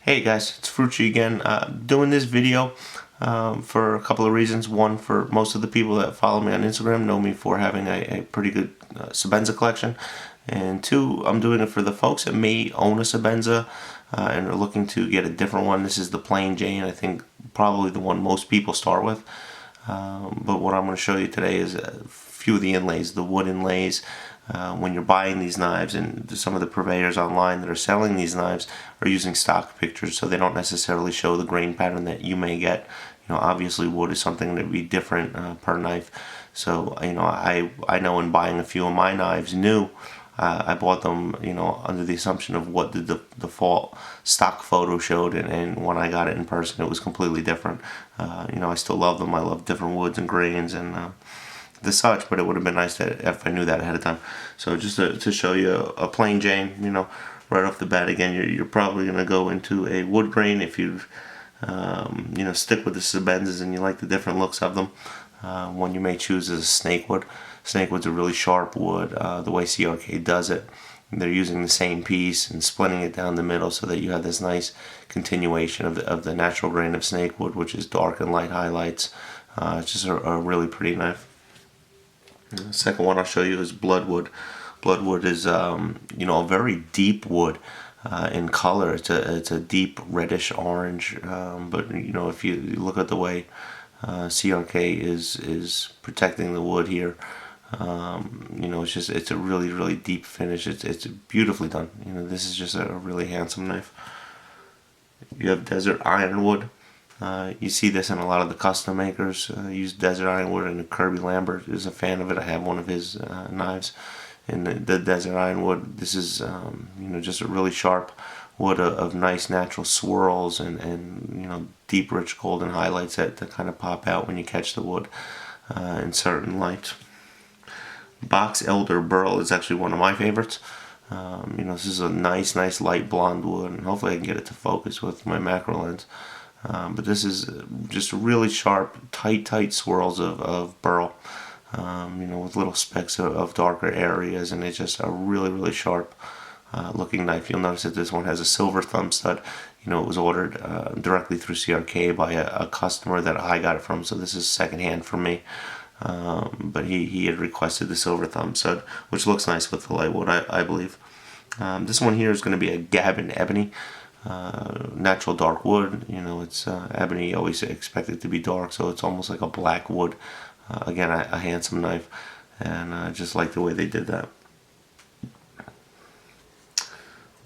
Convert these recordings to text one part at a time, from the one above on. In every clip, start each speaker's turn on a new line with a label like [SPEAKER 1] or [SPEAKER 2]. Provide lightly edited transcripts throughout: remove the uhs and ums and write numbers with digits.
[SPEAKER 1] Hey guys, it's Frucci again. Doing this video for a couple of reasons. One, for most of the people that follow me on Instagram know me for having a pretty good Sebenza collection. And two, I'm doing it for the folks that may own a Sebenza and are looking to get a different one. This is the plain Jane, I think probably the one most people start with. But what I'm going to show you today is a few of the inlays, the wood inlays. When you're buying these knives, and some of the purveyors online that are selling these knives are using stock pictures, so they don't necessarily show the grain pattern that you may get. Obviously wood is something that would be different per knife. So I know in buying a few of my knives new, I bought them under the assumption of what the default stock photo showed, and when I got it in person it was completely different. I still love them. I love different woods and grains and the such, but it would have been nice if I knew that ahead of time. So just to show you a plain Jane, right off the bat, again, you're probably going to go into a wood grain if you stick with the Sebenzas and you like the different looks of them. One you may choose is a Snakewood. Snakewood's a really sharp wood. The way CRK does it, they're using the same piece and splitting it down the middle so that you have this nice continuation of the natural grain of Snakewood, which is dark and light highlights. It's just a really pretty knife. The second one I'll show you is Bloodwood. Bloodwood is a very deep wood in color. It's a deep reddish orange, but if you look at the way CRK is protecting the wood here, it's a really deep finish. It's beautifully done. This is just a really handsome knife. You have Desert Ironwood. You see this in a lot of the custom makers. Use Desert Ironwood, and Kirby Lambert is a fan of it. I have one of his knives in the Desert Ironwood. This is just a really sharp wood of nice natural swirls and deep rich golden highlights that kind of pop out when you catch the wood in certain light. Box Elder Burl is actually one of my favorites. This is a nice light blonde wood, and hopefully I can get it to focus with my macro lens. But this is just really sharp, tight swirls of Burl, with little specks of darker areas, and it's just a really sharp looking knife. You'll notice that this one has a silver thumb stud. It was ordered directly through CRK by a customer that I got it from, so this is secondhand for me. But he had requested the silver thumb stud, which looks nice with the light wood, I believe. This one here is going to be a Gabon Ebony. Natural dark wood. It's ebony. You always expect it to be dark, so it's almost like a black wood. Again, a handsome knife, and I just like the way they did that.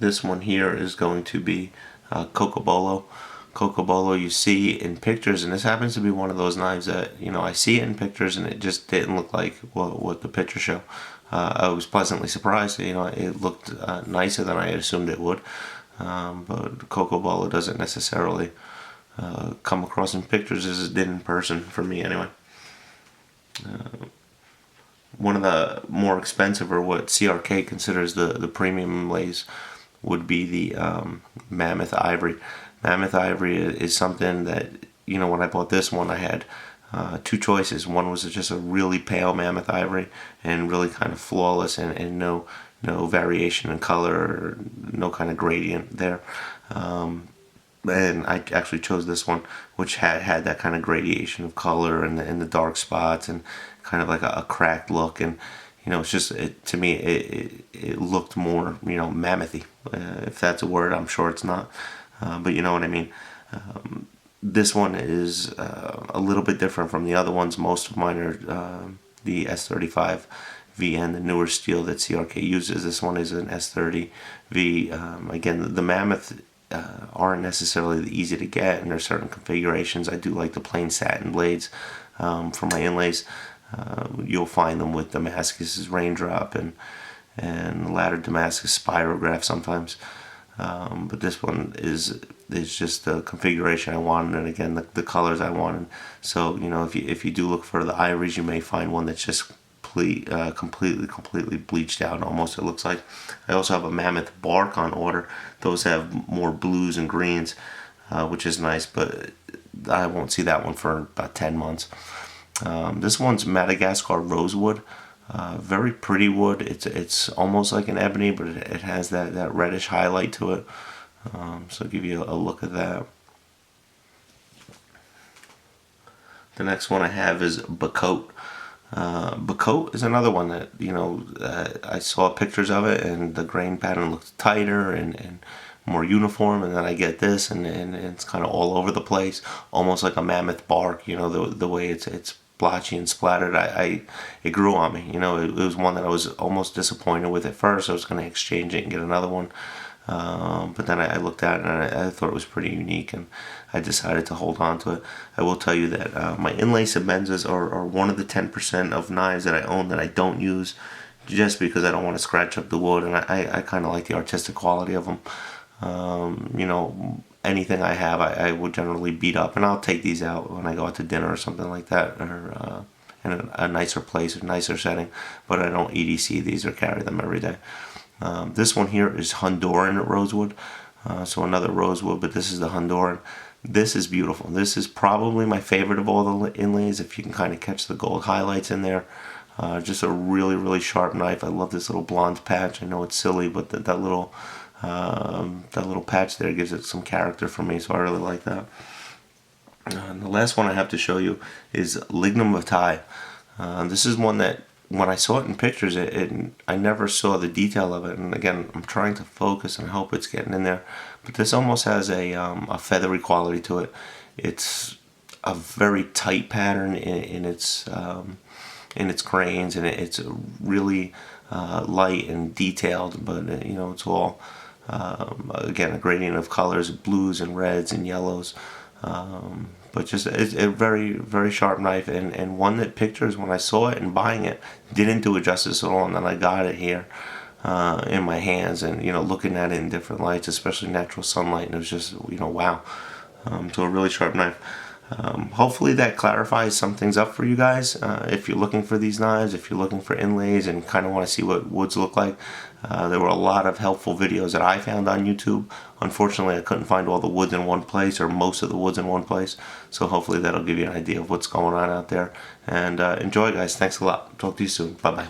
[SPEAKER 1] This one here is going to be Cocobolo. Cocobolo you see in pictures, and this happens to be one of those knives that I see it in pictures and it just didn't look like what the pictures show. I was pleasantly surprised. It looked nicer than I had assumed it would. But Cocobolo doesn't necessarily come across in pictures as it did in person, for me anyway. One of the more expensive, or what CRK considers the premium inlays, would be the Mammoth Ivory. Mammoth Ivory is something that, when I bought this one, I had two choices. One was just a really pale Mammoth Ivory and really kind of flawless and no variation in color, or no kind of gradient there. And I actually chose this one, which had that kind of gradation of color and the dark spots and kind of like a cracked look. And it's just, to me, it looked more mammothy, if that's a word. I'm sure it's not, but you know what I mean. This one is a little bit different from the other ones. Most of mine are the S35 VN, the newer steel that CRK uses. This one is an S30V. Again, the Mammoth aren't necessarily easy to get, and there's certain configurations. I do like the plain satin blades for my inlays. You'll find them with Damascus's raindrop and ladder Damascus spirograph sometimes. But this one is just the configuration I wanted, and again the colors I wanted. So if you do look for the ivories, you may find one that's just completely bleached out almost, it looks like. I also have a Mammoth Bark on order. Those have more blues and greens, which is nice, but I won't see that one for about 10 months. This one's Madagascar Rosewood. Very pretty wood. It's almost like an ebony, but it has that reddish highlight to it. So I'll give you a look at that. The next one I have is Bakote. Bakote is another one that, I saw pictures of it and the grain pattern looked tighter and more uniform, and then I get this and it's kind of all over the place, almost like a mammoth bark, the way it's blotchy and splattered. It grew on me, it was one that I was almost disappointed with at first. I was going to exchange it and get another one. But then I looked at it and I thought it was pretty unique, and I decided to hold on to it. I will tell you that my inlay Sebenzas are one of the 10% of knives that I own that I don't use, just because I don't want to scratch up the wood, and I kind of like the artistic quality of them. Anything I have, I would generally beat up, and I'll take these out when I go out to dinner or something like that, or in a nicer place, a nicer setting, but I don't EDC these or carry them every day. This one here is Honduran Rosewood, so another rosewood, but this is the Honduran. This is beautiful. This is probably my favorite of all the inlays, if you can kind of catch the gold highlights in there. Just a really, really sharp knife. I love this little blonde patch. I know it's silly, but that little patch there gives it some character for me, so I really like that. And the last one I have to show you is Lignum Vitae. This is one that, when I saw it in pictures, I never saw the detail of it, and again, I'm trying to focus and hope it's getting in there. But this almost has a feathery quality to it. It's a very tight pattern in its grains, and it's really light and detailed. But it's all again a gradient of colors, blues and reds and yellows. But just it's a very, very sharp knife, and one that pictures, when I saw it and buying it, didn't do it justice at all. And then I got it here in my hands, and looking at it in different lights, especially natural sunlight, and it was just wow. So a really sharp knife. Hopefully that clarifies some things up for you guys. If you're looking for these knives, if you're looking for inlays and kind of want to see what woods look like, there were a lot of helpful videos that I found on YouTube. Unfortunately, I couldn't find all the woods in one place, or most of the woods in one place. So hopefully that'll give you an idea of what's going on out there. And enjoy, guys. Thanks a lot. Talk to you soon. Bye-bye.